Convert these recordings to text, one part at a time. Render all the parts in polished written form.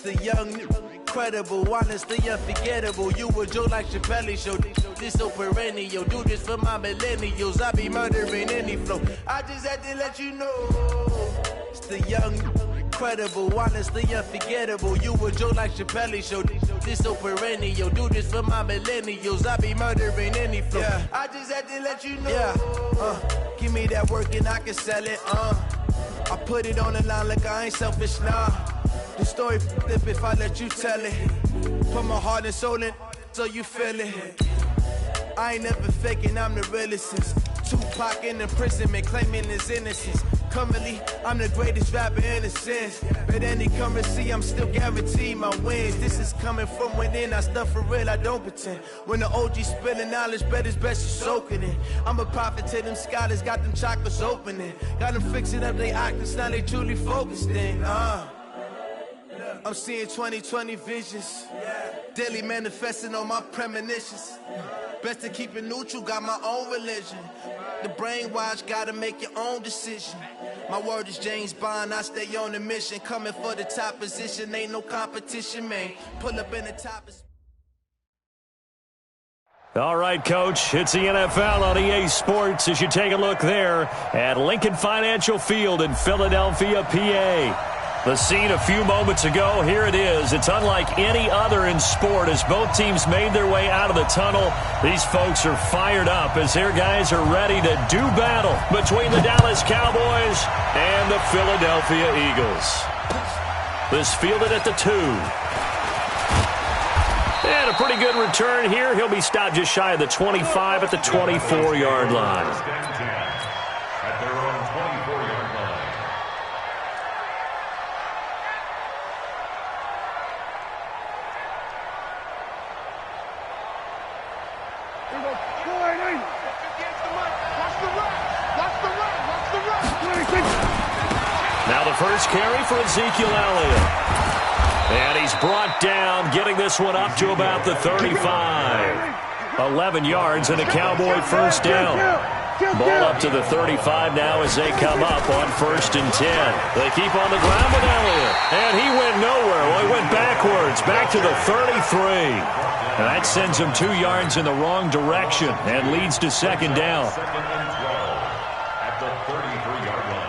The young, incredible, honestly unforgettable. You a Joe like Chappelle show. This so perennial. Do this for my millennials. I be murdering any flow. I just had to let you know. It's the young, incredible, honestly unforgettable. You a Joe like Chappelle show. This so perennial. Do this for my millennials. I be murdering any flow. Yeah. I just had to let you know. Yeah. Give me that work and I can sell it. I put it on the line like I ain't selfish, nah. The story flip if I let you tell it. Put my heart and soul in so you feel it. I ain't never faking, I'm the realest since Tupac in imprisonment, claiming his innocence. Currently, I'm the greatest rapper in a sense. But any currency, I'm still guaranteed my wins. This is coming from within, I stuff for real, I don't pretend. When the OG spilling knowledge, bet it's best you soaking it. I'm a prophet to them scholars, got them chakras opening. Got them fixing up they octaves, now they truly focused in. I'm seeing 2020 visions. Daily manifesting on my premonitions. Best to keep it neutral, got my own religion. The brainwash, gotta make your own decision. My word is James Bond, I stay on the mission. Coming for the top position, ain't no competition, man. Pull up in the top. All right, Coach, it's the NFL on EA Sports as you take a look there at Lincoln Financial Field in Philadelphia, PA. The scene a few moments ago, here it is. It's unlike any other in sport as both teams made their way out of the tunnel. These folks are fired up as their guys are ready to do battle between the Dallas Cowboys and the Philadelphia Eagles. This fielded at the 2. And a pretty good return here. He'll be stopped just shy of the 25 at the 24-yard line. At their own 24-yard line. Now the first carry for Ezekiel Elliott. And he's brought down, getting this one up to about the 35. 11 yards and a Cowboy first down. Ball up to the 35 now as they come up on 1st and 10. They keep on the ground with Elliott. And he went nowhere. Well, he went backwards, back to the 33. And that sends him 2 yards in the wrong direction and leads to 2nd down. At the 33-yard line.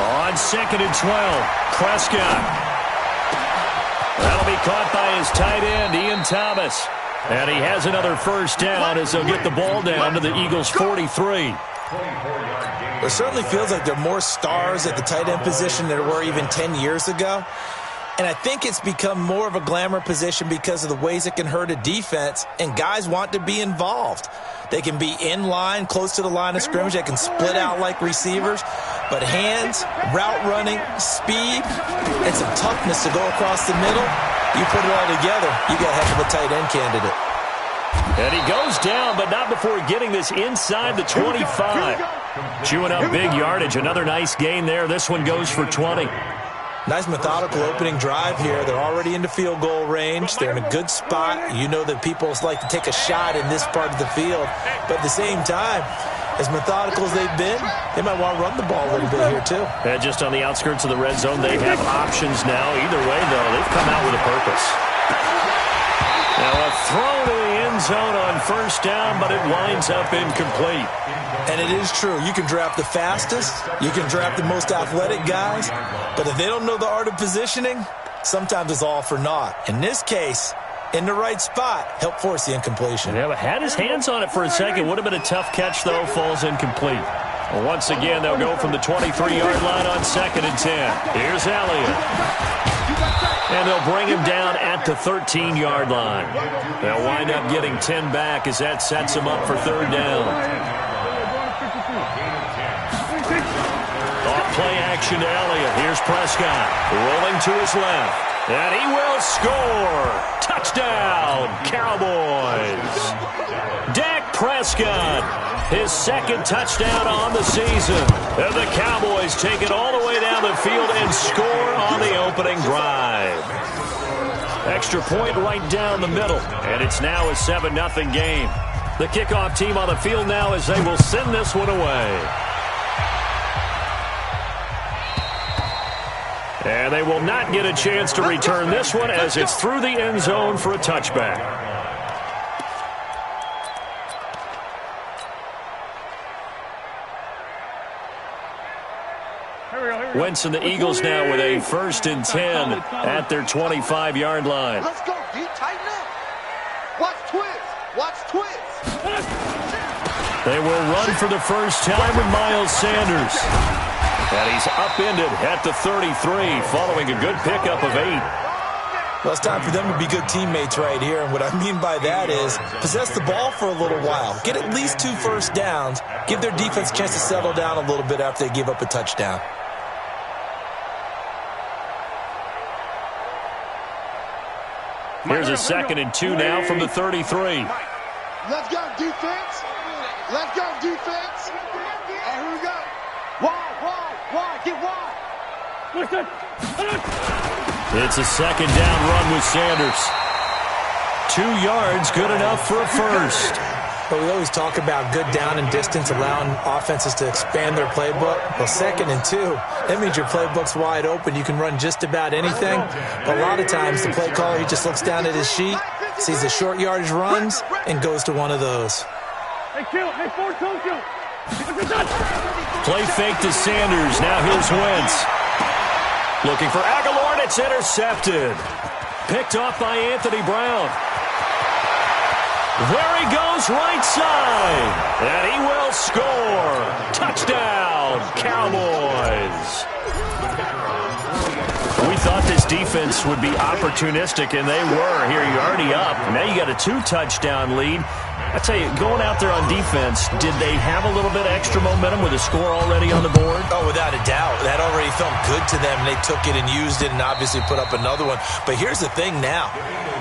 On 2nd and 12, Prescott. That'll be caught by his tight end, Ian Thomas. And he has another first down as they'll get the ball down to the Eagles' 43. It certainly feels like there are more stars at the tight end position than there were even 10 years ago. And I think it's become more of a glamour position because of the ways it can hurt a defense, and guys want to be involved. They can be in line, close to the line of scrimmage. They can split out like receivers. But hands, route running, speed, and some toughness to go across the middle, you put it all together, you got a heck of a tight end candidate. And he goes down, but not before getting this inside the 25. Chewing up big yardage. Another nice gain there. This one goes for 20. Nice methodical opening drive here. They're already into field goal range. They're in a good spot. You know that people like to take a shot in this part of the field. But at the same time, as methodical as they've been, they might want to run the ball a little bit here too. And just on the outskirts of the red zone, they have options now. Either way, though, they've come out with a purpose. Now a throw to the end zone on 1st down, but it winds up incomplete. And it is true. You can draft the fastest. You can draft the most athletic guys. But if they don't know the art of positioning, sometimes it's all for naught. In this case, in the right spot, help force the incompletion. Yeah, but had his hands on it for a second. Would have been a tough catch, though. Falls incomplete. Well, once again, they'll go from the 23-yard line on 2nd and 10. Here's Elliott. And they'll bring him down at the 13-yard line. They'll wind up getting 10 back as that sets him up for 3rd down. Off play action to Elliott. Here's Prescott rolling to his left. And he will score. Touchdown, Cowboys. Dak Prescott, his 2nd touchdown on the season. And the Cowboys take it all the way down the field and score on the opening drive. Extra point right down the middle. And it's now a 7-0 game. The kickoff team on the field now as they will send this one away. And they will not get a chance to return this one as it's through the end zone for a touchback. Wentz and the Eagles now with a 1st and 10 at their 25-yard line. Let's go, D. Tighten up. Watch twist. Watch twist. They will run for the first time with Miles Sanders. And he's upended at the 33 following a good pickup of 8. Well, it's time for them to be good teammates right here. And what I mean by that is possess the ball for a little while. Get at least 2 first downs. Give their defense a chance to settle down a little bit after they give up a touchdown. Here's a 2nd and 2 now from the 33. Let's go, defense. Let's go, defense. And here we go. Wide, get wide. It's a 2nd down run with Sanders. 2 yards, good enough for a first. But we always talk about good down and distance, allowing offenses to expand their playbook. Well, 2nd and 2, that means your playbook's wide open. You can run just about anything. But a lot of times the play caller, he just looks down at his sheet, sees the short yardage runs, and goes to one of those. Play fake to Sanders. Now here's Wentz. Looking for Aguilar, and it's intercepted. Picked off by Anthony Brown. There he goes, right side. And he will score. Touchdown, Cowboys. We thought this defense would be opportunistic, and they were. Here, you're already up. Now you got a 2-touchdown lead. I tell you, going out there on defense, did they have a little bit extra momentum with a score already on the board? Oh, without a doubt. That already felt good to them. They took it and used it and obviously put up another one. But here's the thing now.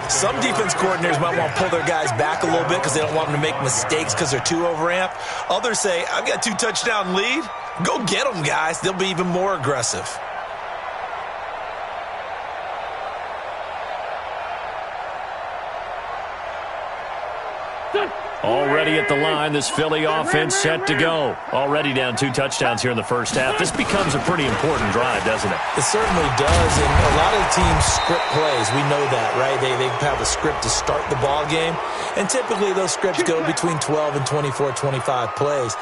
Some defense coordinators might want to pull their guys back a little bit because they don't want them to make mistakes because they're too overamped. Others say, I've got 2-touchdown lead. Go get them, guys. They'll be even more aggressive. Already at the line, this Philly offense set to go. Already down 2 touchdowns here in the first half. This becomes a pretty important drive, doesn't it? It certainly does, and a lot of teams script plays. We know that, right? They have a script to start the ball game, and typically those scripts go between 12 and 24, 25 plays.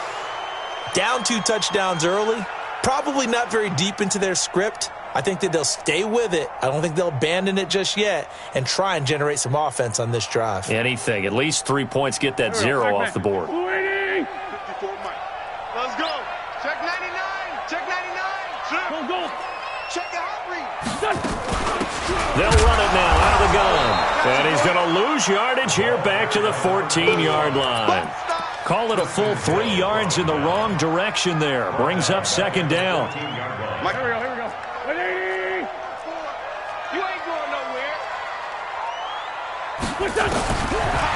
Down 2 touchdowns early, probably not very deep into their script. I think that they'll stay with it. I don't think they'll abandon it just yet and try and generate some offense on this drive. Anything. At least 3 points, get that 0 off the board. Let's go. Check 99. Check 99. Go. Check the hot read. They'll run it now out of the gun. And he's going to lose yardage here back to the 14-yard line. Call it a full 3 yards in the wrong direction there. Brings up 2nd down. Here we go. You ain't going nowhere.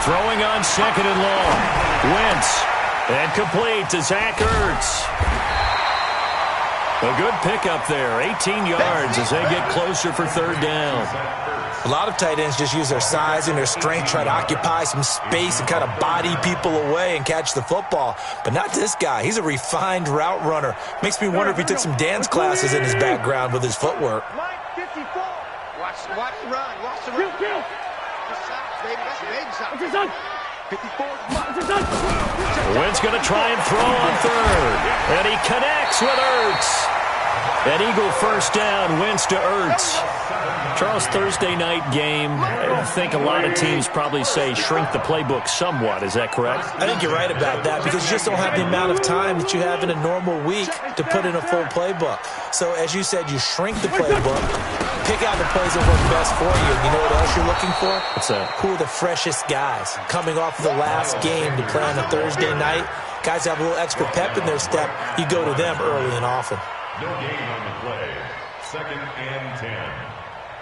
Throwing on 2nd and long. Wentz. And complete to Zach Ertz. A good pickup there. 18 yards as they get closer for 3rd down. A lot of tight ends just use their size and their strength, try to occupy some space and kind of body people away and catch the football. But not this guy. He's a refined route runner. Makes me wonder if he took some dance classes in his background with his footwork. Line 54. Watch the run. Watch the run. That's shot, baby. That's a baby shot. 54. Wentz going to try and throw on 3rd. And he connects with Ertz. An Eagle first down, Wentz to Ertz. Charles, Thursday night game, I think a lot of teams probably say shrink the playbook somewhat. Is that correct? I think you're right about that because you just don't have the amount of time that you have in a normal week to put in a full playbook. So, as you said, you shrink the playbook, pick out the plays that work best for you. You know what else you're looking for? What's that? Who are the freshest guys coming off of the last game to play on a Thursday night? Guys have a little extra pep in their step. You go to them early and often. No gain on the play. 2nd and 10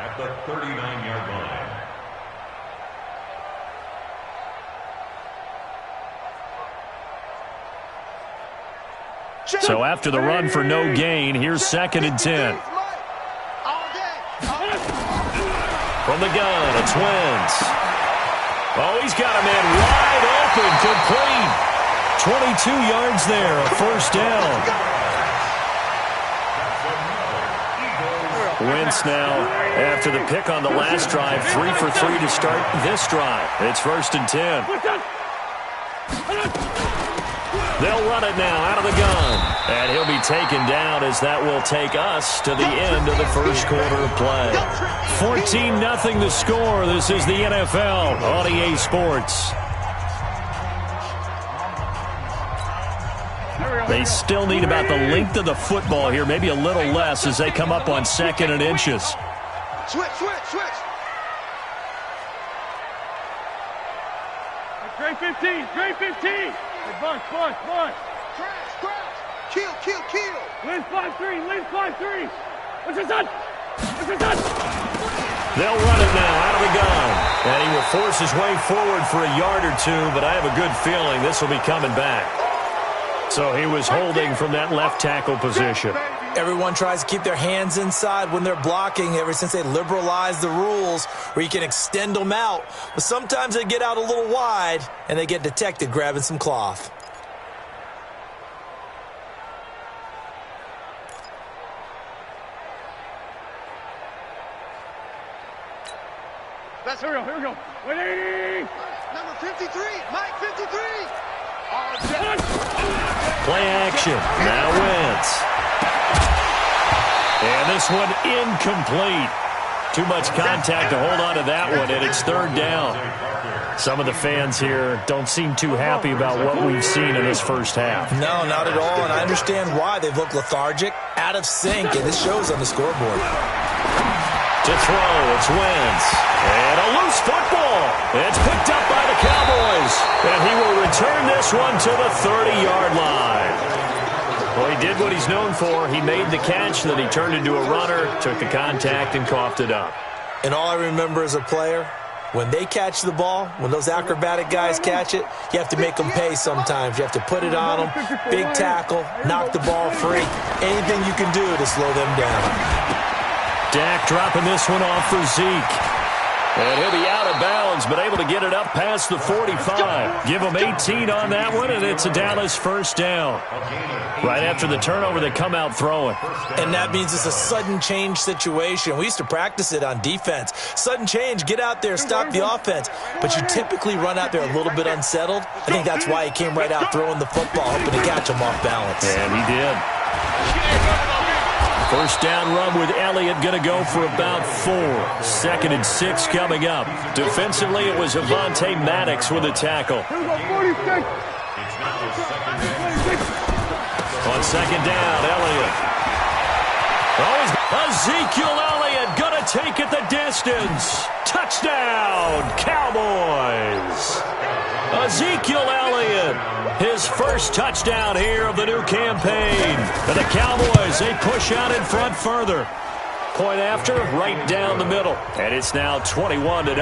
at the 39-yard line. So after the run for no gain, here's 2nd and 10. From the gun, it's Wentz. Oh, he's got a man wide open, complete. 22 yards there, a first down. Wentz now, after the pick on the last drive, 3 for 3 to start this drive. It's 1st and 10. They'll run it now out of the gun. And he'll be taken down as that will take us to the end of the first quarter of play. 14-0 the score. This is the NFL on EA Sports. They still need about the length of the football here, maybe a little less as they come up on 2nd and inches. Switch. Great 15. Hey, bunch. Crash. Kill. Lynch 5-3. What's your son? They'll run it now out of the gun. And he will force his way forward for a yard or two, but I have a good feeling this will be coming back. So he was holding from that left tackle position. Everyone tries to keep their hands inside when they're blocking ever since they liberalized the rules where you can extend them out. But sometimes they get out a little wide and they get detected grabbing some cloth. Here we go. 180. Number 53. Mike 53. Play action. Now Wentz. And this one incomplete. Too much contact to hold on to that one, and it's 3rd down. Some of the fans here don't seem too happy about what we've seen in this first half. No, not at all, and I understand why. They've looked lethargic, out of sync, and this shows on the scoreboard. To throw, it's Wentz. And a loose football. It's picked up by the Cowboys. And he will return this one to the 30-yard line. Well, he did what he's known for. He made the catch, then he turned into a runner, took the contact, and coughed it up. And all I remember as a player, when they catch the ball, when those acrobatic guys catch it, you have to make them pay sometimes. You have to put it on them, big tackle, knock the ball free. Anything you can do to slow them down. Dak dropping this one off for Zeke. And he'll be out of bounds, but able to get it up past the 45. Give him 18 on that one, and it's a Dallas first down. Right after the turnover, they come out throwing. And that means it's a sudden change situation. We used to practice it on defense. Sudden change, get out there, stop the offense. But you typically run out there a little bit unsettled. I think that's why he came right out throwing the football, hoping to catch him off balance. And he did. First down run with Elliott going to go for about 4. 2nd and 6 coming up. Defensively, it was Avonte Maddox with a tackle. On 2nd down, Elliott. Oh, Ezekiel Elliott going to take it the distance. Touchdown, Cowboys. Ezekiel Elliott, his first touchdown here of the new campaign. And the Cowboys, they push out in front further. Point after, right down the middle. And it's now 21-0.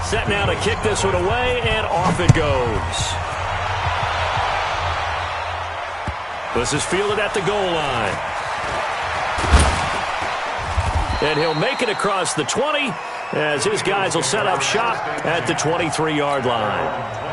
Set now to kick this one away, and off it goes. This is fielded at the goal line. And he'll make it across the 20 as his guys will set up shop at the 23-yard line.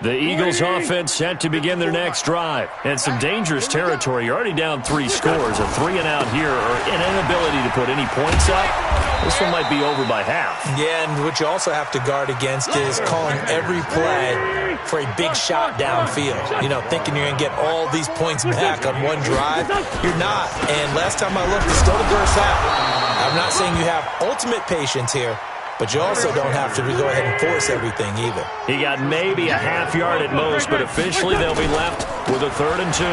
The Eagles offense set to begin their next drive. And some dangerous territory. You're already down 3 scores. A 3-and-out here or an inability to put any points up. This one might be over by half. Yeah, and what you also have to guard against is calling every play for a big shot downfield. You know, thinking you're going to get all these points back on one drive. You're not. And last time I looked, it's still the first half. I'm not saying you have ultimate patience here, but you also don't have to go ahead and force everything either. He got maybe a half yard at most, but officially they'll be left with a 3rd and 2.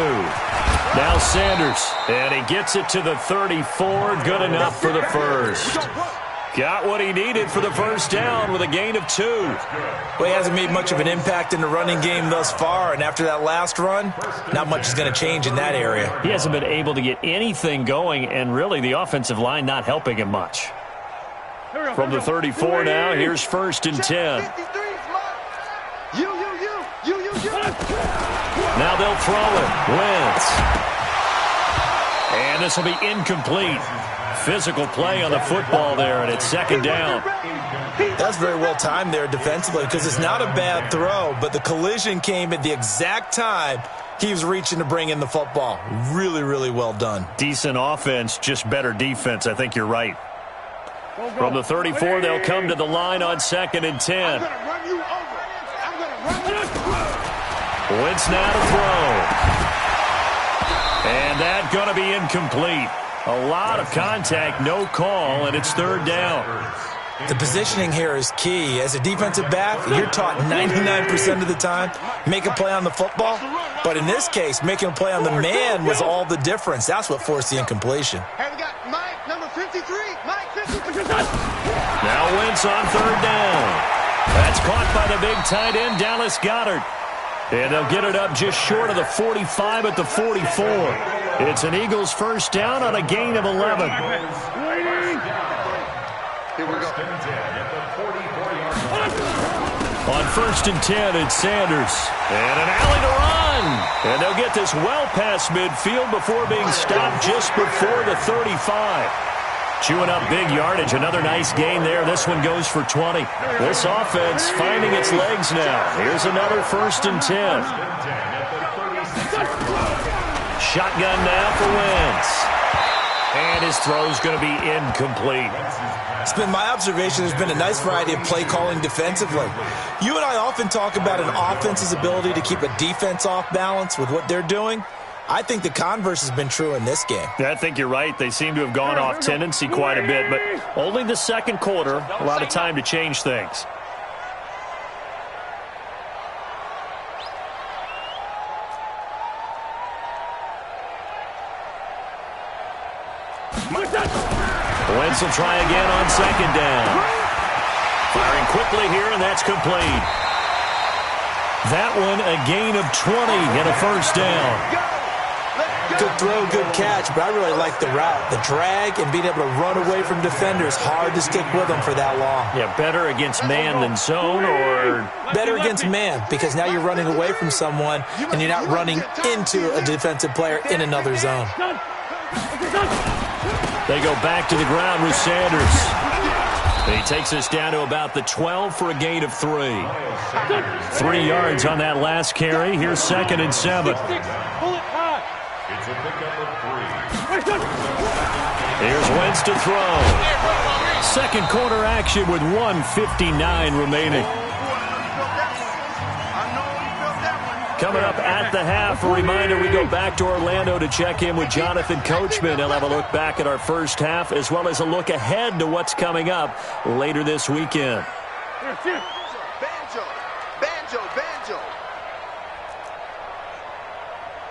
Now Sanders, and he gets it to the 34. Good enough for the first. Got what he needed for the first down with a gain of 2. Well, he hasn't made much of an impact in the running game thus far, and after that last run, not much is going to change in that area. He hasn't been able to get anything going, and really the offensive line not helping him much. From the 34 now, here's 1st and 10. Now they'll throw it. Wentz. And this will be incomplete. Physical play on the football there, and it's 2nd down. That's very well timed there defensively because it's not a bad throw, but the collision came at the exact time he was reaching to bring in the football. Really, really well done. Decent offense, just better defense. I think you're right. From the 34, they'll come to the line on 2nd and 10. Wentz now to throw. And that's going to be incomplete. A lot of contact, no call, and it's 3rd down. The positioning here is key. As a defensive back, you're taught 99% of the time, make a play on the football. But in this case, making a play on the man was all the difference. That's what forced the incompletion. Hey, we got Mike, number 53. Mike, 53. Now Wentz on 3rd down. That's caught by the big tight end, Dallas Goedert. And they'll get it up just short of the 45 at the 44. It's an Eagles first down on a gain of 11. Here we go. On 1st and 10, it's Sanders. And an alley to run. And they'll get this well past midfield before being stopped just before the 35. Chewing up big yardage. Another nice gain there. This one goes for 20. This offense finding its legs now. Here's another 1st and 10. Shotgun now for Wentz. And his throw's going to be incomplete. It's been my observation there's been a nice variety of play calling defensively. You and I often talk about an offense's ability to keep a defense off balance with what they're doing. I think the converse has been true in this game. I think you're right. They seem to have gone off tendency quite a bit, but only the 2nd quarter, a lot of time to change things. Wentz will try again on 2nd down. Firing quickly here, and that's complete. That one a gain of 20 and a 1st down. Good throw, good catch, but I really like the route. The drag and being able to run away from defenders, hard to stick with them for that long. Yeah, better against man than zone, or? Better against man, because now you're running away from someone and you're not running into a defensive player in another zone. They go back to the ground with Sanders. He takes us down to about the 12 for a gain of 3. 3 yards on that last carry. Here's 2nd and 7. It's a pickup of 3. Here's Wentz to throw. 2nd quarter action with 1:59 remaining. Coming up at the half, a reminder, we go back to Orlando to check in with Jonathan Coachman. He'll have a look back at our first half as well as a look ahead to what's coming up later this weekend. Banjo, banjo, banjo.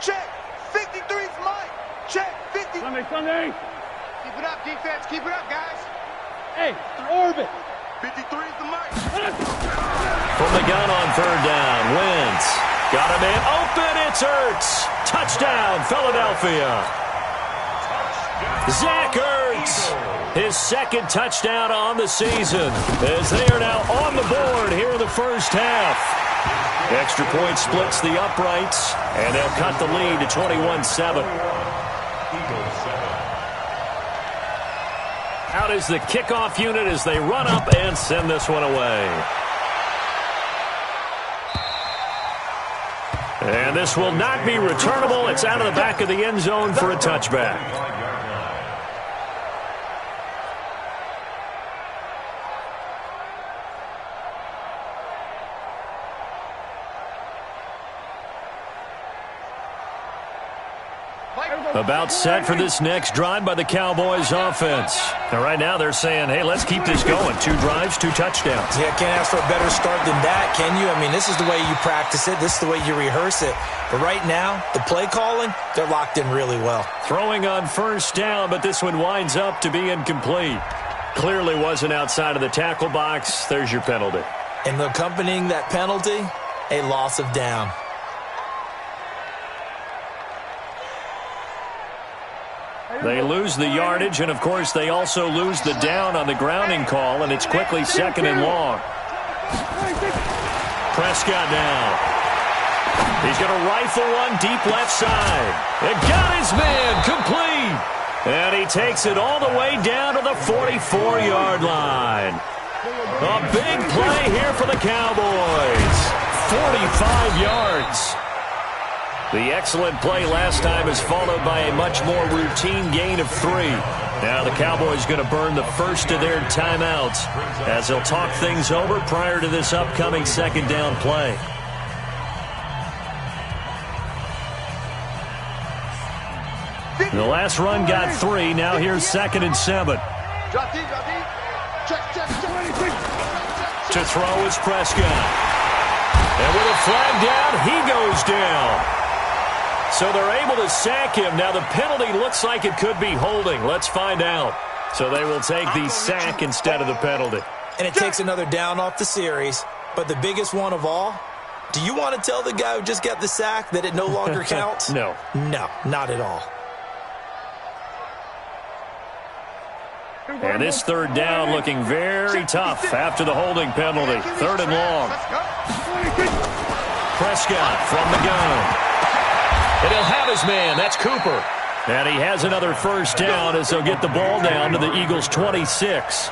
Check. 53's Mike. Check. 50. Sunday. Keep it up, defense. Keep it up, guys. Hey, orbit. 53's the Mike. From the gun on 3rd down, Wentz. Got a man open, it's Ertz. Touchdown, Philadelphia. Zach Ertz, his 2nd touchdown on the season, as they are now on the board here in the first half. Extra point splits the uprights, and they'll cut the lead to 21-7. Out is the kickoff unit as they run up and send this one away. And this will not be returnable. It's out of the back of the end zone for a touchback. About set for this next drive by the Cowboys offense. Now, right now they're saying, hey, let's keep this going. 2 drives, 2 touchdowns. Yeah, can't ask for a better start than that, can you? I mean, this is the way you practice it. This is the way you rehearse it. But right now, the play calling, they're locked in really well. Throwing on 1st down, but this one winds up to be incomplete. Clearly wasn't outside of the tackle box. There's your penalty. And accompanying that penalty, a loss of down. They lose the yardage, and, of course, they also lose the down on the grounding call, and it's quickly 2nd and long. Prescott now. He's going to rifle one deep left side. It got his man complete. And he takes it all the way down to the 44-yard line. A big play here for the Cowboys. 45 yards. The excellent play last time is followed by a much more routine gain of 3. Now the Cowboys going to burn the first of their timeouts as they'll talk things over prior to this upcoming 2nd down play. The last run got 3. Now here's 2nd and 7. To throw is Prescott. And with a flag down, he goes down. So they're able to sack him. Now the penalty looks like it could be holding. Let's find out. So they will take the sack instead of the penalty. And it takes another down off the series. But the biggest one of all, do you want to tell the guy who just got the sack that it no longer counts? No. No, not at all. And this 3rd down looking very tough after the holding penalty. 3rd and long. Prescott from the gun. And he'll have his man. That's Cooper. And he has another 1st down as they'll get the ball down to the Eagles' 26.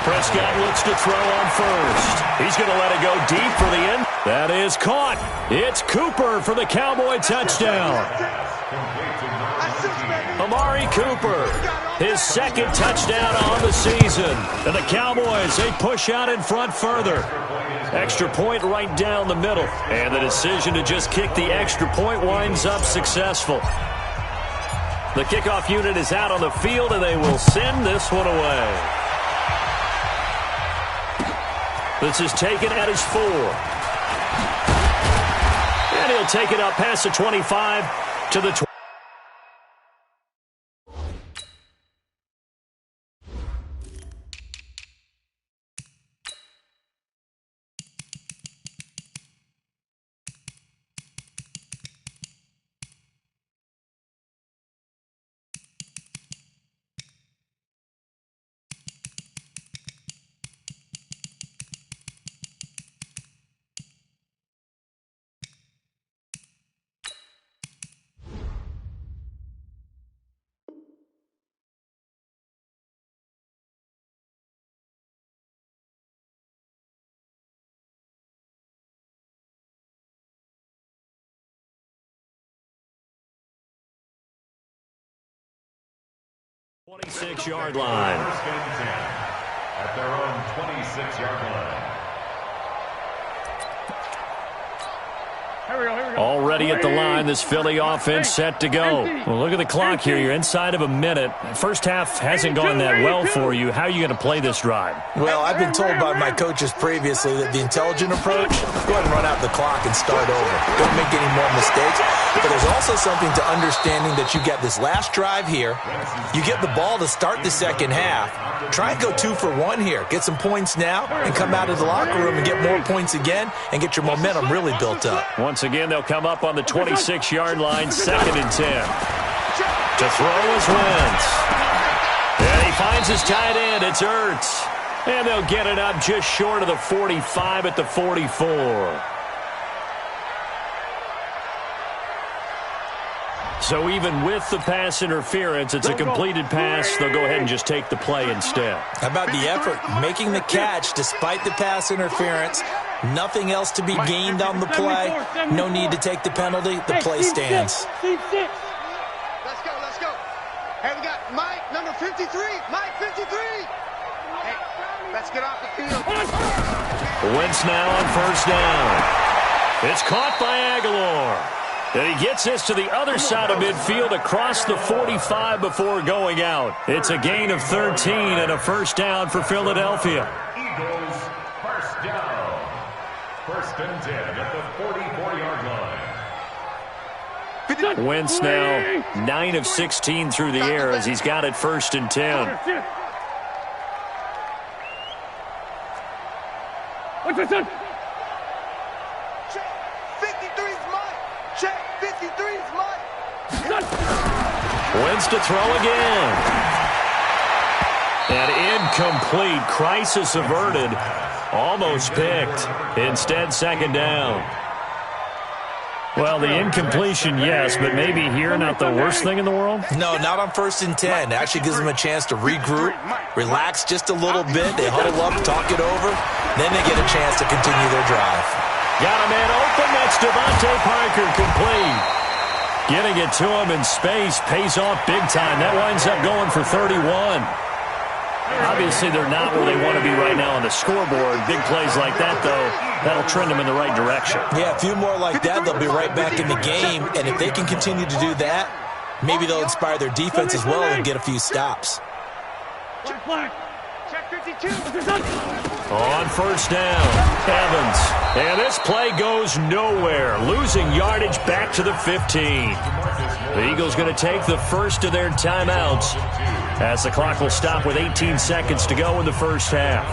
Prescott looks to throw on 1st. He's going to let it go deep for the end. That is caught. It's Cooper for the Cowboy touchdown. Amari Cooper, his 2nd touchdown on the season. And the Cowboys, they push out in front further. Extra point right down the middle. And the decision to just kick the extra point winds up successful. The kickoff unit is out on the field, and they will send this one away. This is taken at his 4. And he'll take it up past the 25 to the 20. .26-yard line. At their own 26-yard line. Already at the line, this Philly offense set to go. Well, look at the clock here. You're inside of a minute. First half hasn't gone that well for you. How are you going to play this drive? Well, I've been told by my coaches previously that the intelligent approach, go ahead and run out the clock and start over. Don't make any more mistakes. But there's also something to understanding that you get this last drive here. You get the ball to start the 2nd half. Try and go 2 for 1 here. Get some points now and come out of the locker room and get more points again and get your momentum really built up. Once again, they'll come up on the 26-yard line, 2nd and 10. To throw is Wentz. And he finds his tight end. It's Ertz. And they'll get it up just short of the 45 at the 44. So even with the pass interference, it's a completed pass. They'll go ahead and just take the play instead. How about the effort? Making the catch despite the pass interference. Nothing else to be gained on the play. No need to take the penalty. The play stands. Let's go, let's go. Hey, we got Mike, number 53. Mike, 53. Hey, let's get off the field. Wentz now on 1st down. It's caught by Aguilar. And he gets this to the other side of midfield across the 45 before going out. It's a gain of 13 and a 1st down for Philadelphia. Eagles, 1st down. 1st and 10 at the 44-yard line. Wentz now 9 of 16 through the air as he's got it 1st and 10. What's this on? Check. 53's mine. Check. 53's mine. Wentz to throw again. And incomplete. Crisis averted. Almost picked. Instead, 2nd down. Well, the incompletion, yes, but maybe here not the worst thing in the world? No, not on 1st and 10. It actually gives them a chance to regroup, relax just a little bit. They huddle up, talk it over. Then they get a chance to continue their drive. Got a man open. That's Devontae Parker complete. Getting it to him in space pays off big time. That winds up going for 31. Obviously, they're not where they want to be right now on the scoreboard. Big plays like that, though, that'll trend them in the right direction. Yeah, a few more like that, they'll be right back in the game. And if they can continue to do that, maybe they'll inspire their defense as well and get a few stops. Check 52. On 1st down, Evans. And this play goes nowhere. Losing yardage back to the 15. The Eagles going to take the first of their timeouts as the clock will stop with 18 seconds to go in the first half.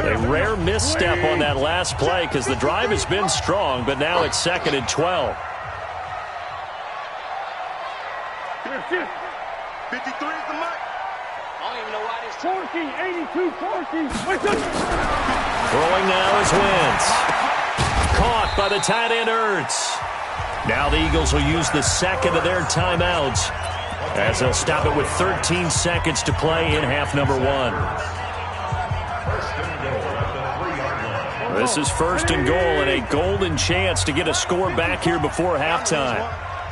A rare misstep on that last play because the drive has been strong, but now it's 2nd and 12. 53 is the mic. I don't even know why this. Corky, 82, Corky. Throwing now is Wentz. Caught by the tight end Ertz. Now the Eagles will use the 2nd of their timeouts as they'll stop it with 13 seconds to play in half number 1. This is 1st and goal and a golden chance to get a score back here before halftime.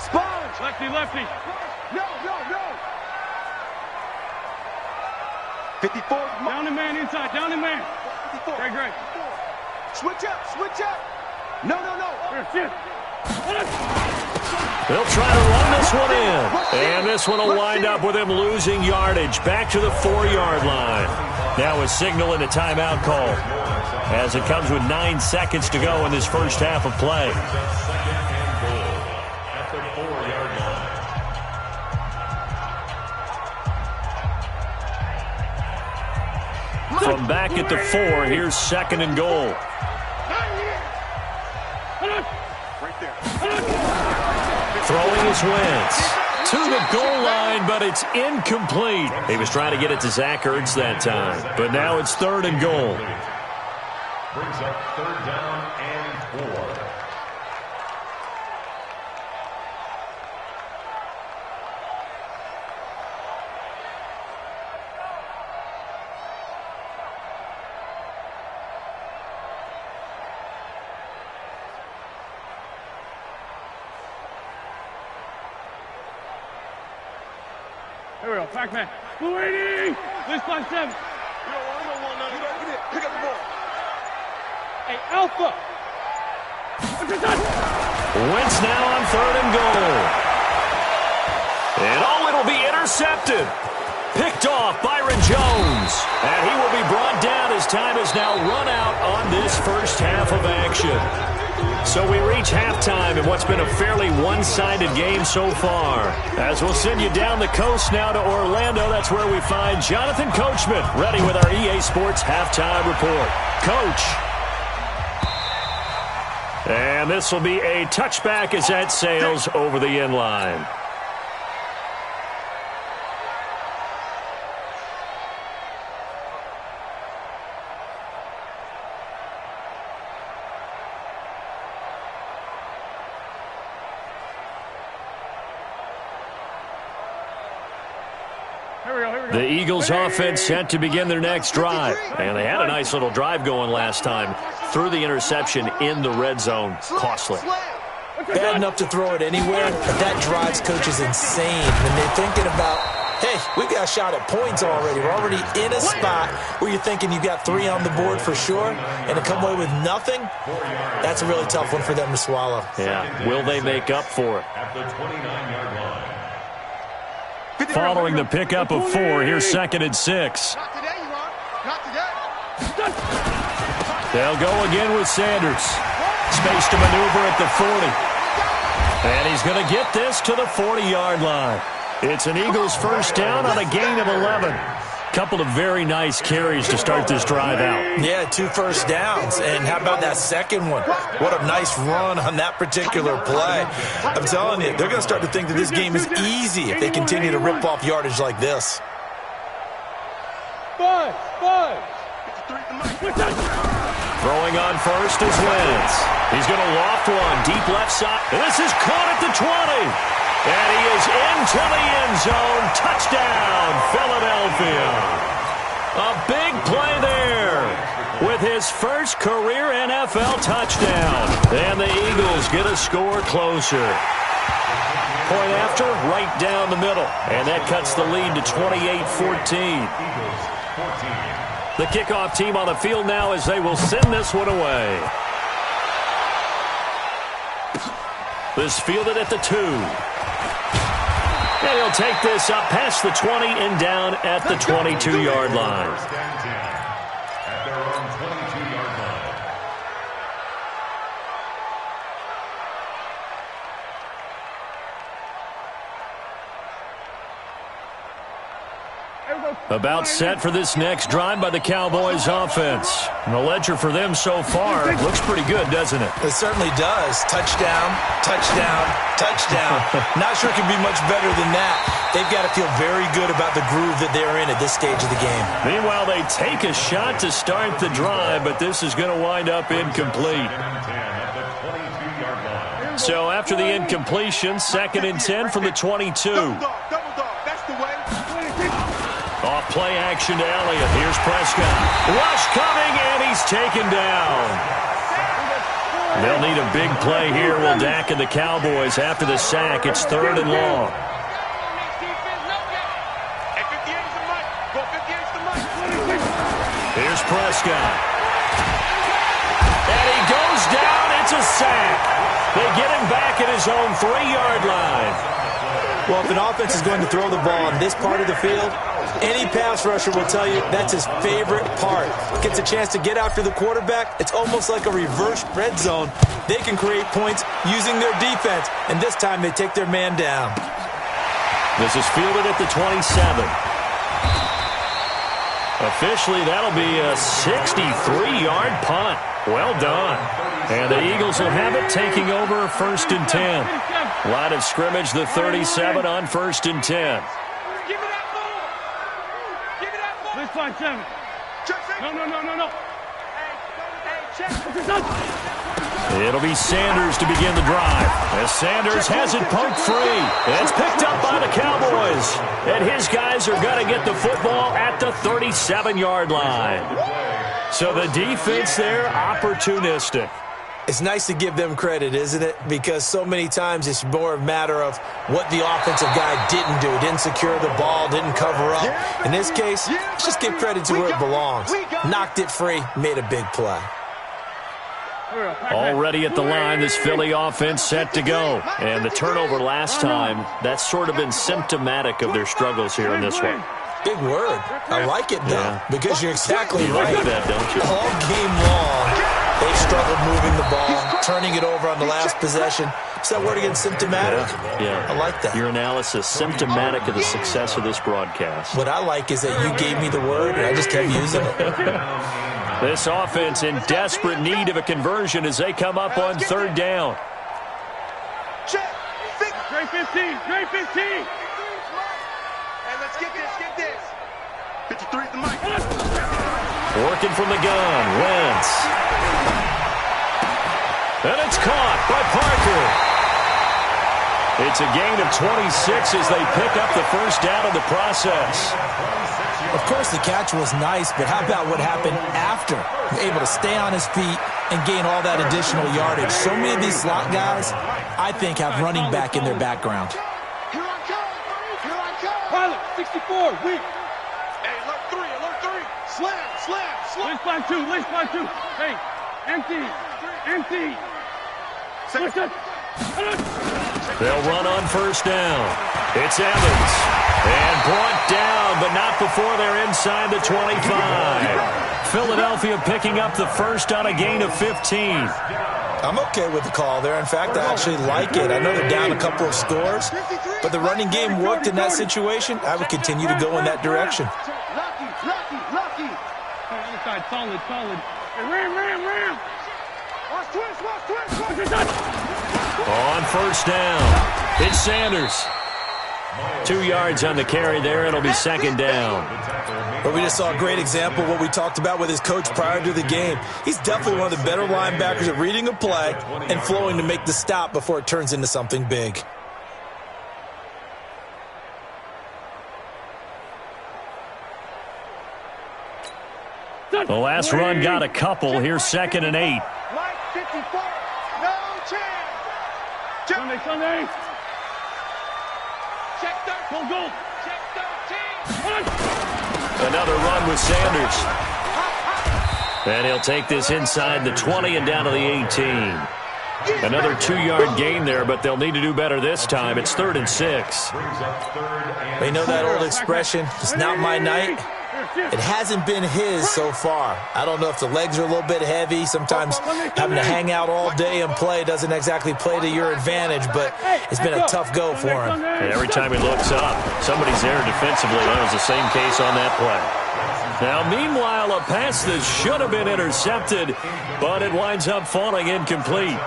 Sponge. Lefty. No. 54. Down the man inside. Down the man. 54. Great. Switch up. No. They'll try to run this one in. And this one will wind up with him losing yardage back to the 4-yard line. Now a signal and a timeout call as it comes with 9 seconds to go in this first half of play. From back at the 4, here's 2nd and goal. Throwing is Wentz to the goal line, but it's incomplete. He was trying to get it to Zach Ertz that time, but now it's 3rd and goal. Brings up 3rd down and 4. Here we go, Pac-Man. Blue 80! This by 7. We don't want none of that. Get it. Pick up the ball. Hey, Alpha! What's this on? Wentz now on 3rd and goal. And it'll be intercepted. Picked off Byron Jones. And he will be brought down as time has now run out on this first half of action. So we reach halftime in what's been a fairly one-sided game so far. As we'll send you down the coast now to Orlando, that's where we find Jonathan Coachman ready with our EA Sports halftime report. Coach. And this will be a touchback as that sails over the end line. The Eagles offense set to begin their next drive. And they had a nice little drive going last time. Threw the interception in the red zone. Costly. Bad enough to throw it anywhere, but that drives coaches insane when they're thinking about, hey, we've got a shot at points already. We're already in a spot where you're thinking you got 3 on the board for sure, and to come away with nothing, that's a really tough one for them to swallow. Yeah, will they make up for it? At the 29-yard line. Following the pickup of 4, here's 2nd and 6. Not today, you are. Not today. They'll go again with Sanders. Space to maneuver at the 40. And he's going to get this to the 40-yard line. It's an Eagles first down on a gain of 11. Couple of very nice carries to start this drive out. Yeah, 2 first downs. And how about that second one? What a nice run on that particular play. I'm telling you, they're going to start to think that this game is easy if they continue to rip off yardage like this. Throwing on first is Wentz. He's going to loft one deep left side. And this is caught at the 20. And he is into the end zone. Touchdown, Philadelphia. A big play there with his first career NFL touchdown. And the Eagles get a score closer. Point after, right down the middle. And that cuts the lead to 28-14. The kickoff team on the field now as they will send this one away. This fielded at the 2. And he'll take this up past the 20 and down at the 22-yard line. At their own 22-yard line. About set for this next drive by the Cowboys offense. And the ledger for them so far looks pretty good, doesn't it? It certainly does. Touchdown, touchdown, touchdown. Not sure it can be much better than that. They've got to feel very good about the groove that they're in at this stage of the game. Meanwhile, they take a shot to start the drive, but this is going to wind up incomplete. So after the incompletion, 2nd and 10 from the 22. Off play action to Elliott. Here's Prescott. Rush coming, and he's taken down. They'll need a big play here, will Dak and the Cowboys after the sack. It's 3rd and long. Here's Prescott. And he goes down. It's a sack. They get him back at his own 3-yard line. Well, if an offense is going to throw the ball on this part of the field, any pass rusher will tell you that's his favorite part. Gets a chance to get after the quarterback. It's almost like a reverse red zone. They can create points using their defense, and this time they take their man down. This is fielded at the 27. Officially, that'll be a 63-yard punt. Well done. And the Eagles will have it, taking over 1st and 10. Line of scrimmage, the 37 on 1st and 10. Let's find 7. No. It'll be Sanders to begin the drive. As Sanders has it poked free. It's picked up by the Cowboys. And his guys are going to get the football at the 37-yard line. So the defense there, opportunistic. It's nice to give them credit, isn't it? Because so many times it's more a matter of what the offensive guy didn't do. Didn't secure the ball, didn't cover up. In this case, let's just give credit to where it belongs. Knocked it free, made a big play. Already at the line, this Philly offense set to go. And the turnover last time, that's sort of been symptomatic of their struggles here in this one. Big word. I like it, though, because you're exactly You right. like that, don't you? All game long, they've struggled moving the ball, turning it over on the last possession. Is that word again, symptomatic? Yeah. I like that. Your analysis, symptomatic of the success of this broadcast. What I like is that you gave me the word, and I just kept using it. This offense in desperate need of a conversion as they come up on 3rd down. Great 15. Great 15. Hey, let's get this. 53 at the mic. Working from the gun, Wentz. And it's caught by Parker. It's a gain of 26 as they pick up the first down in the process. Of course, the catch was nice, but how about what happened after? Able to stay on his feet and gain all that additional yardage. So many of these slot guys, I think, have running back in their background. Here I come. Pilot, 64, weak. Hey, alert 3. Slam. Let's find 2. Hey, empty. Second. Listen. They'll run on first down. It's Evans. And brought down, but not before they're inside the 25. Philadelphia picking up the first on a gain of 15. I'm okay with the call there. In fact, I actually like it. I know they're down a couple of scores, but the running game worked in that situation. I would continue to go in that direction. Lucky. Other side, solid. Hey, ram. Watch twist. On first down, it's Sanders. 2 yards on the carry there. It'll be second down. But we just saw a great example of what we talked about with his coach prior to the game. He's definitely one of the better linebackers at reading a play and flowing to make the stop before it turns into something big. The last run got a couple. Here's 2nd and 8. Mike 54, no chance. Sunday. Check 13. Go. Check 13. Another run with Sanders. And he'll take this inside the 20 and down to the 18. Another 2-yard gain there, but they'll need to do better this time. It's 3rd and 6. You know that old expression, it's not my night? It hasn't been his so far. I don't know if the legs are a little bit heavy. Sometimes having to hang out all day and play doesn't exactly play to your advantage, but it's been a tough go for him. And every time he looks up, somebody's there defensively. That was the same case on that play. Now, meanwhile, a pass that should have been intercepted, but it winds up falling incomplete.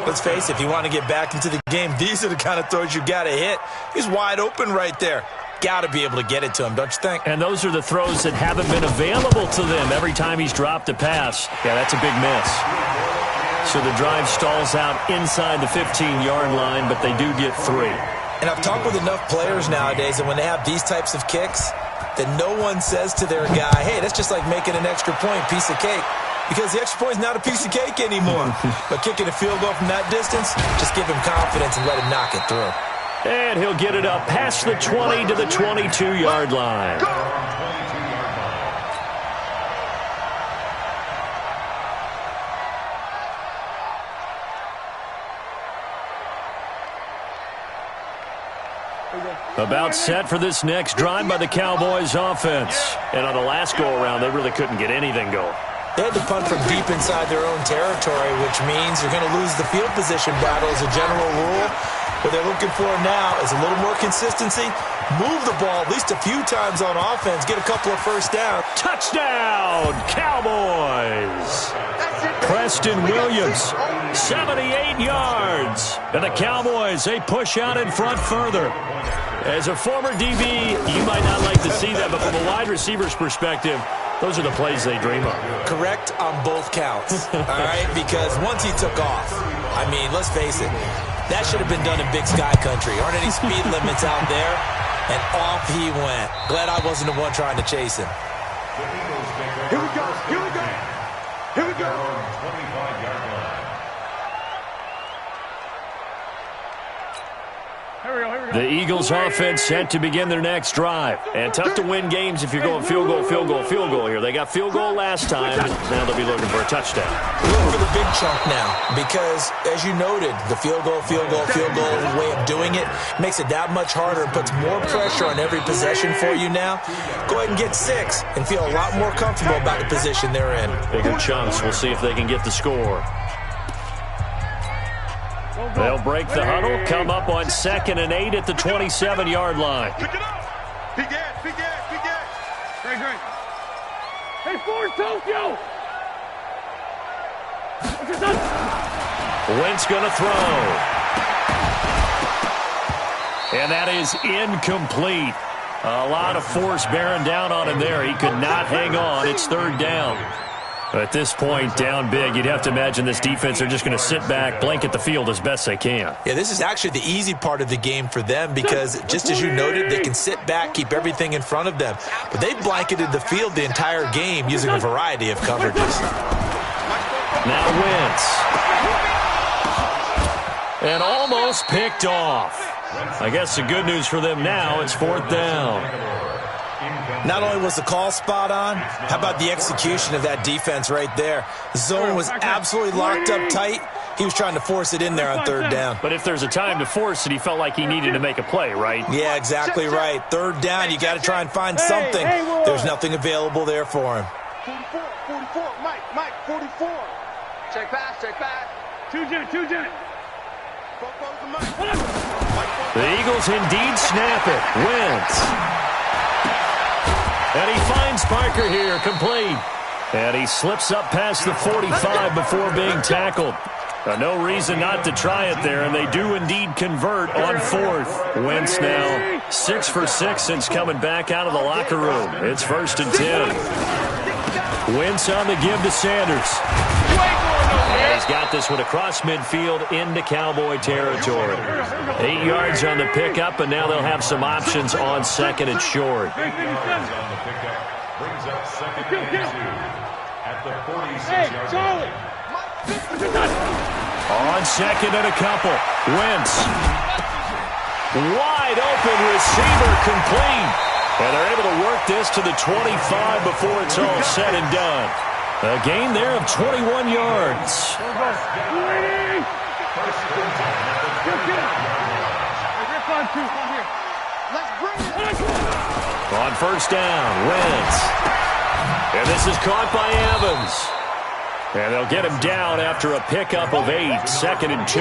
Let's face it, if you want to get back into the game, these are the kind of throws you got to hit. He's wide open right there. Got to be able to get it to him, don't you think? And those are the throws that haven't been available to them every time he's dropped a pass. Yeah, that's a big miss. So the drive stalls out inside the 15-yard line, but they do get 3. And I've talked with enough players nowadays, and when they have these types of kicks, that no one says to their guy, hey, that's just like making an extra point, piece of cake. Because the extra point is not a piece of cake anymore. But kicking a field goal from that distance, just give him confidence and let him knock it through. And he'll get it up past the 20 to the 22-yard line. About set for this next drive by the Cowboys offense. And on the last go-around, they really couldn't get anything going. They had to punt from deep inside their own territory, which means you're going to lose the field position battle as a general rule. What they're looking for now is a little more consistency, move the ball at least a few times on offense, get a couple of first downs. Touchdown, Cowboys! Preston Williams, 78 yards. And the Cowboys, they push out in front further. As a former DB, you might not like to see that, but from a wide receiver's perspective, those are the plays they dream of. Correct on both counts, all right? Because once he took off, I mean, let's face it, that should have been done in Big Sky Country. Aren't any speed limits out there? And off he went. Glad I wasn't the one trying to chase him. Here we go. 25-yard line. The Eagles offense set to begin their next drive. And tough to win games if you're going field goal here. They got field goal last time. Now they'll be looking for a touchdown. Look for the big chunk now because, as you noted, the field goal way of doing it makes it that much harder and puts more pressure on every possession for you now. Go ahead and get 6 and feel a lot more comfortable about the position they're in. Bigger chunks. We'll see if they can get the score. They'll break the huddle, come up on 2nd and 8 at the 27-yard line. Pick it up. Big gas. Great. Hey, Ford, Tokyo. Wentz going to throw. And that is incomplete. A lot of force bearing down on him there. He could not hang on. It's 3rd down. At this point, down big, you'd have to imagine this defense are just going to sit back, blanket the field as best they can. Yeah, this is actually the easy part of the game for them because, just as you noted, they can sit back, keep everything in front of them. But they blanketed the field the entire game using a variety of coverages. Now Wentz. And almost picked off. I guess the good news for them now, it's 4th down. Not only was the call spot on, how about the execution of that defense right there? The zone was absolutely locked up tight. He was trying to force it in there on third down. But if there's a time to force it, he felt like he needed to make a play, right? Yeah, exactly right. Third down, you got to try and find something. There's nothing available there for him. 44, Mike, 44. Check pass. Two jet. The Eagles indeed snap it. Wentz. And he finds Parker here, complete. And he slips up past the 45 before being tackled. No reason not to try it there, and they do indeed convert on fourth. Wentz now 6 for 6 since coming back out of the locker room. It's 1st and 10. Wentz on the give to Sanders. And he's got this one across midfield into Cowboy territory. 8 yards on the pickup, and now they'll have some options on 2nd and short. Brings up 2nd and 2 at the 46-yard line. On 2nd and a couple. Wentz. Wide open receiver, complete. And they're able to work this to the 25 before it's all said and done. A gain there of 21 yards. On 1st down, Wentz. And this is caught by Evans. And they'll get him down after a pickup of 8, 2nd and 2.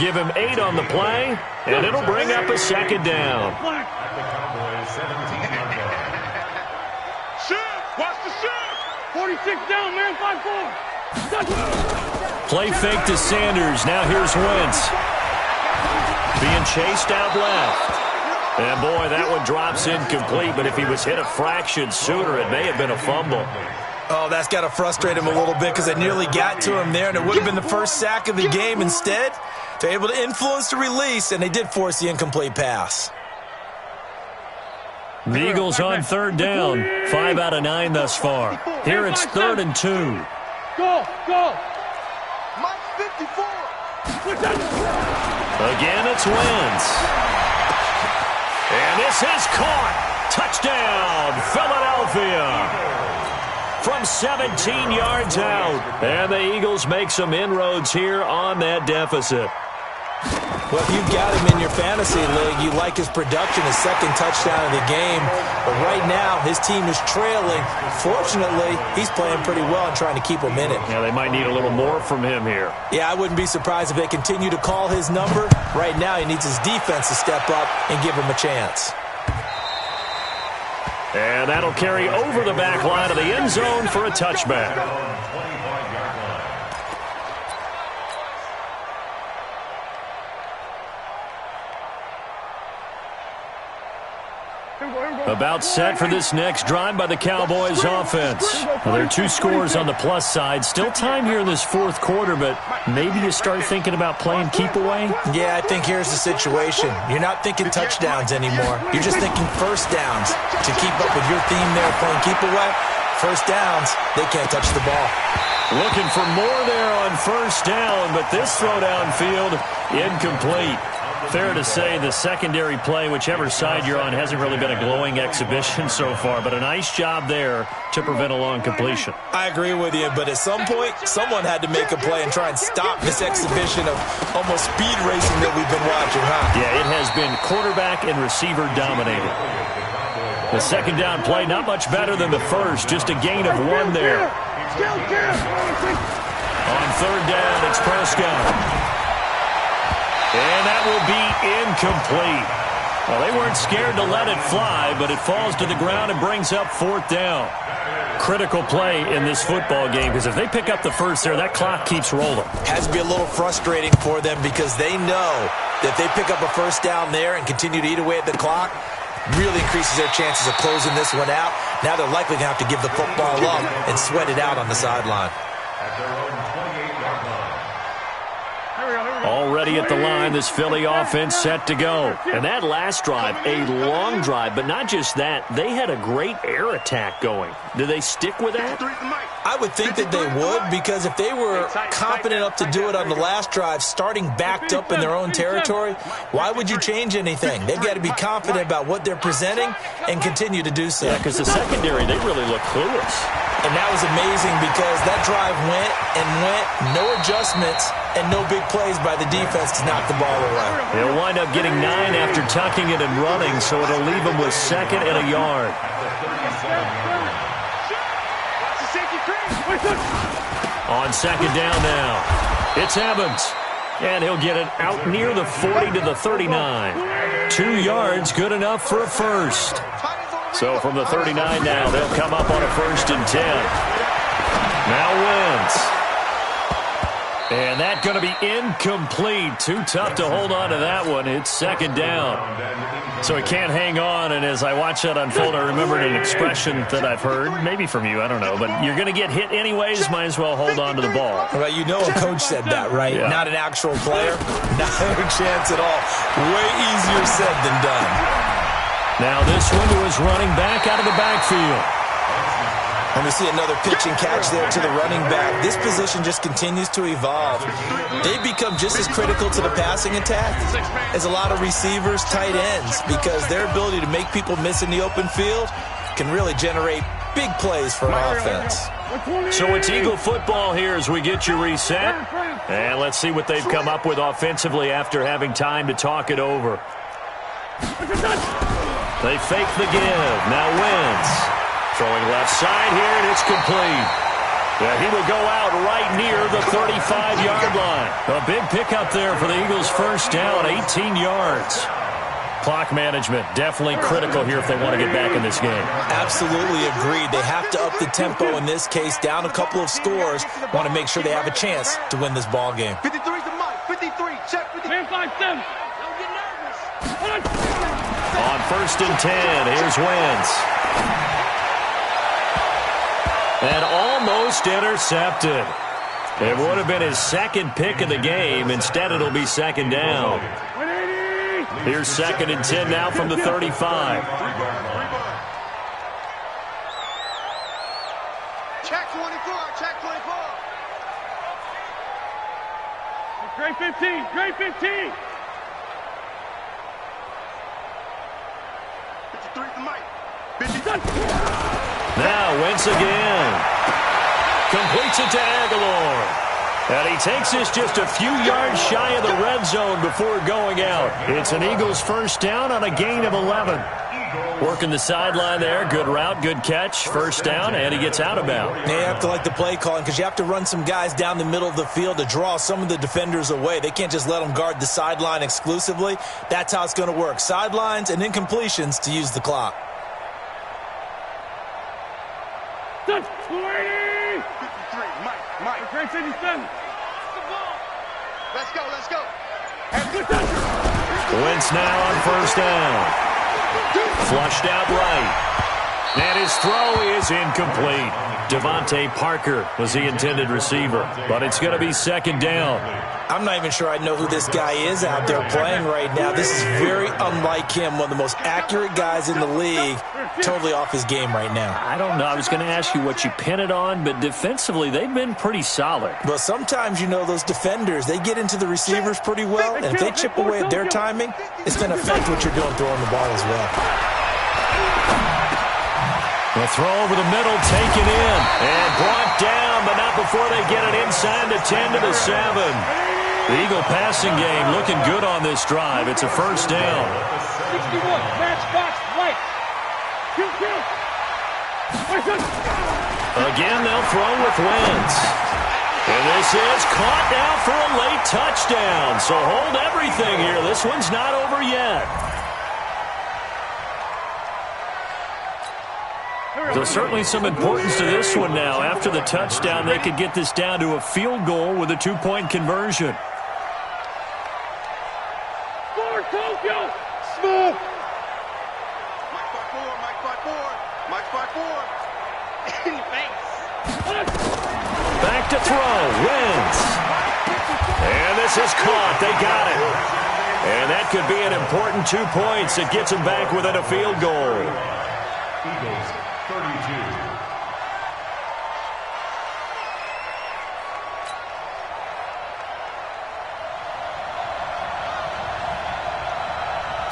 Give him 8 on the play, and it'll bring up a 2nd down. At the Cowboys' 17-yard line. Watch the shift. 46 down, man. 5-4. Play fake to Sanders. Now here's Wentz. Being chased out left. And, boy, that one drops incomplete, but if he was hit a fraction sooner, it may have been a fumble. Oh, that's got to frustrate him a little bit because they nearly got to him there, and it would have been the first sack of the game. Instead, they're able to influence the release, and they did force the incomplete pass. The Eagles on 3rd down. 5 out of 9 thus far. Here it's 3rd and 2. Go. Mike 54. Again, it's Wentz. And this is caught. Touchdown, Philadelphia. From 17 yards out. And the Eagles make some inroads here on that deficit. Well, if you've got him in your fantasy league, you like his production, his 2nd touchdown of the game. But right now, his team is trailing. Fortunately, he's playing pretty well and trying to keep him in it. Yeah, they might need a little more from him here. Yeah, I wouldn't be surprised if they continue to call his number. Right now, he needs his defense to step up and give him a chance. And that'll carry over the back line of the end zone for a touchback. About set for this next drive by the Cowboys offense. Well, there are 2 scores on the plus side. Still time here in this 4th quarter, but maybe you start thinking about playing keep away? Yeah, I think here's the situation. You're not thinking touchdowns anymore. You're just thinking 1st downs. To keep up with your theme there playing keep away, 1st downs, they can't touch the ball. Looking for more there on 1st down, but this throw downfield, incomplete. Fair to say the secondary play, whichever side you're on, hasn't really been a glowing exhibition so far, but a nice job there to prevent a long completion. I agree with you, but at some point, someone had to make a play and try and stop this exhibition of almost speed racing that we've been watching, huh? Yeah, it has been quarterback and receiver dominated. The 2nd down play, not much better than the 1st, just a gain of 1 there. On 3rd down, it's Prescott. And that will be incomplete. Well, they weren't scared to let it fly, but it falls to the ground and brings up 4th down. Critical play in this football game, because if they pick up the 1st there, that clock keeps rolling. Has to be a little frustrating for them because they know that they pick up a 1st down there and continue to eat away at the clock, really increases their chances of closing this one out. Now they're likely going to have to give the football up and sweat it out on the sideline. At their own 28-yard line. Already at the line, this Philly offense set to go. And that last drive, a long drive, but not just that. They had a great air attack going. Do they stick with that? I would think that they would, because if they were confident enough to do it on the last drive, starting backed up in their own territory, why would you change anything? They've got to be confident about what they're presenting and continue to do so. Yeah, because the secondary, they really look clueless. And that was amazing because that drive went and went, no adjustments, and no big plays by the defense to knock the ball away. They'll wind up getting 9 after tucking it and running, so it'll leave them with 2nd and a yard. On 2nd down now, it's Evans. And he'll get it out near the 40 to the 39. 2 yards, good enough for a first. So from the 39 now, they'll come up on a 1st and 10. Now Wentz. And that's going to be incomplete. Too tough to hold on to that one. It's 2nd down. So he can't hang on, and as I watch that unfold, I remembered an expression that I've heard, maybe from you, I don't know, but you're going to get hit anyways, might as well hold on to the ball. Well, you know a coach said that, right? Yeah. Not an actual player. Not a chance at all. Way easier said than done. Now this one was running back out of the backfield. And we see another pitch and catch there to the running back. This position just continues to evolve. They've become just as critical to the passing attack as a lot of receivers, tight ends, because their ability to make people miss in the open field can really generate big plays for an offense. So it's Eagle football here as we get you reset. And let's see what they've come up with offensively after having time to talk it over. They fake the give. Now Wentz. Throwing left side here, and it's complete. Yeah, he will go out right near the 35-yard line. A big pickup there for the Eagles' first down, 18 yards. Clock management definitely critical here if they want to get back in this game. Absolutely agreed. They have to up the tempo in this case, down a couple of scores. Want to make sure they have a chance to win this ball game. 53's the mic. 53. Check 53. Man, 5-7. Don't get nervous. On 1st and 10, here's Wentz. And almost intercepted. It would have been his 2nd pick of the game. Instead, it'll be 2nd down. Here's 2nd and 10 now from the 35. Check 24. Check 24. Great 15. Great 15. 53's the mic. 50. Now Wentz again. Completes it to Aguilar. And he takes this just a few yards shy of the red zone before going out. It's an Eagles first down on a gain of 11. Working the sideline there. Good route, good catch. First down, and he gets out of bounds. They have to like the play calling because you have to run some guys down the middle of the field to draw some of the defenders away. They can't just let them guard the sideline exclusively. That's how it's going to work. Sidelines and incompletions to use the clock. 20! 53. Mike. Great 57. Let's go. Let's go. Wentz now on first down. Flushed out right. And his throw is incomplete. Devontae Parker was the intended receiver, but it's going to be 2nd down. I'm not even sure I know who this guy is out there playing right now. This is very unlike him, one of the most accurate guys in the league. Totally off his game right now. I don't know. I was going to ask you what you pin it on, but defensively, they've been pretty solid. Well, sometimes, those defenders, they get into the receivers pretty well, and if they chip away at their timing, it's going to affect what you're doing throwing the ball as well. The throw over the middle, taken in, and brought down, but not before they get it inside the 10 to the 7. The Eagle passing game looking good on this drive. It's a first down. 61, matchbox, right. Kill. Again, they'll throw with Wentz. And this is caught now for a late touchdown. So hold everything here. This one's not over yet. There's certainly some importance to this one now. After the touchdown, they could get this down to a field goal with a 2-point conversion. Score, Tokyo! Smooth! Mike 5-4. Mike 5-4. In the face. Back to throw. Wentz. And this is caught. They got it. And that could be an important 2 points. It gets them back within a field goal. Eagles 32.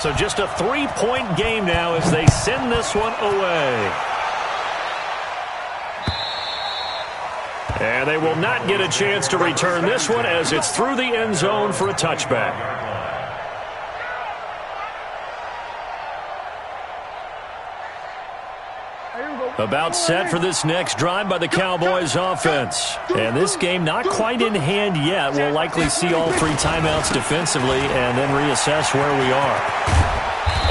So just a 3-point game now as they send this one away. And they will not get a chance to return this one as it's through the end zone for a touchback. About set for this next drive by the Cowboys offense. And this game not quite in hand yet. We'll likely see all 3 timeouts defensively and then reassess where we are.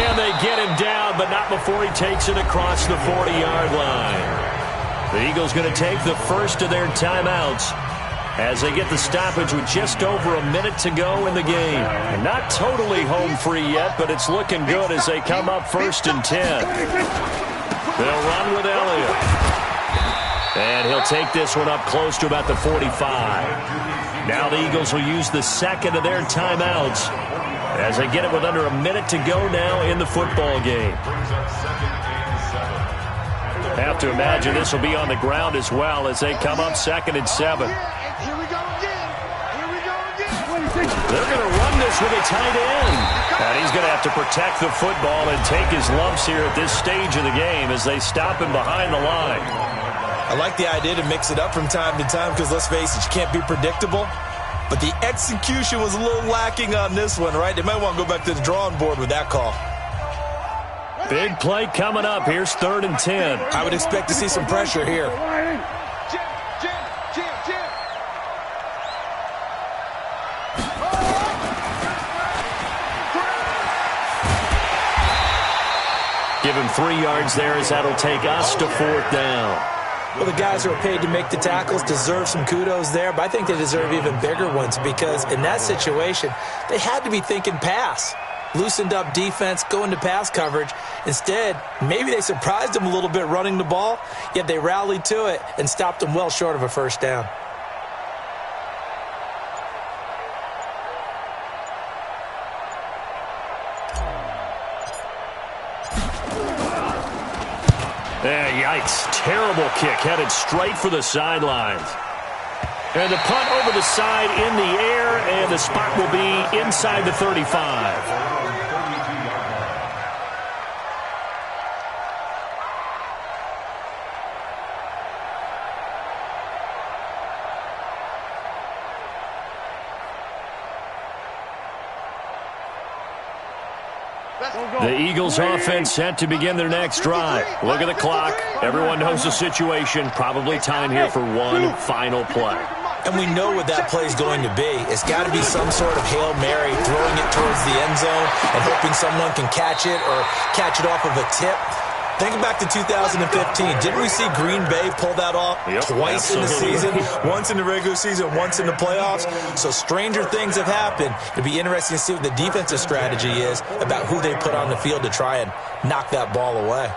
And they get him down, but not before he takes it across the 40-yard line. The Eagles going to take the first of their timeouts as they get the stoppage with just over a minute to go in the game. And not totally home free yet, but it's looking good as they come up 1st and 10. They'll run with Elliott. And he'll take this one up close to about the 45. Now the Eagles will use the second of their timeouts as they get it with under a minute to go now in the football game. Have to imagine this will be on the ground as well as they come up 2nd and 7. Here we go again. Here we go again. They're going to run this with a tight end. And he's going to have to protect the football and take his lumps here at this stage of the game as they stop him behind the line. I like the idea to mix it up from time to time because, let's face it, you can't be predictable. But the execution was a little lacking on this one, right? They might want to go back to the drawing board with that call. Big play coming up. Here's 3rd and 10. I would expect to see some pressure here. Give him 3 yards there as that'll take us to 4th down. Well, the guys who are paid to make the tackles deserve some kudos there, but I think they deserve even bigger ones because in that situation, they had to be thinking pass. Loosened up defense, going to pass coverage. Instead, maybe they surprised them a little bit running the ball, yet they rallied to it and stopped them well short of a 1st down. Yikes. Terrible kick headed straight for the sidelines. And the punt over the side in the air, and the spot will be inside the 35. The Eagles offense set to begin their next drive. Look at the clock. Everyone knows the situation. Probably time here for one final play. And we know what that play is going to be. It's got to be some sort of Hail Mary, throwing it towards the end zone and hoping someone can catch it or catch it off of a tip. Think back to 2015. Didn't we see Green Bay pull that off twice in the season? Once in the regular season, once in the playoffs. So stranger things have happened. It'll be interesting to see what the defensive strategy is about who they put on the field to try and knock that ball away.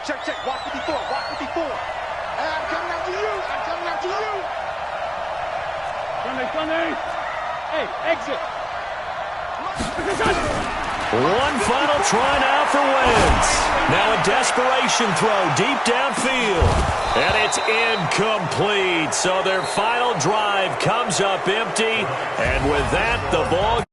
Check, check. Walk 54. Walk 54. I'm coming after you. I'm coming after you. Sunday. Hey, exit. One final try now for Wentz. Now a desperation throw deep downfield. And it's incomplete. So their final drive comes up empty. And with that, the ball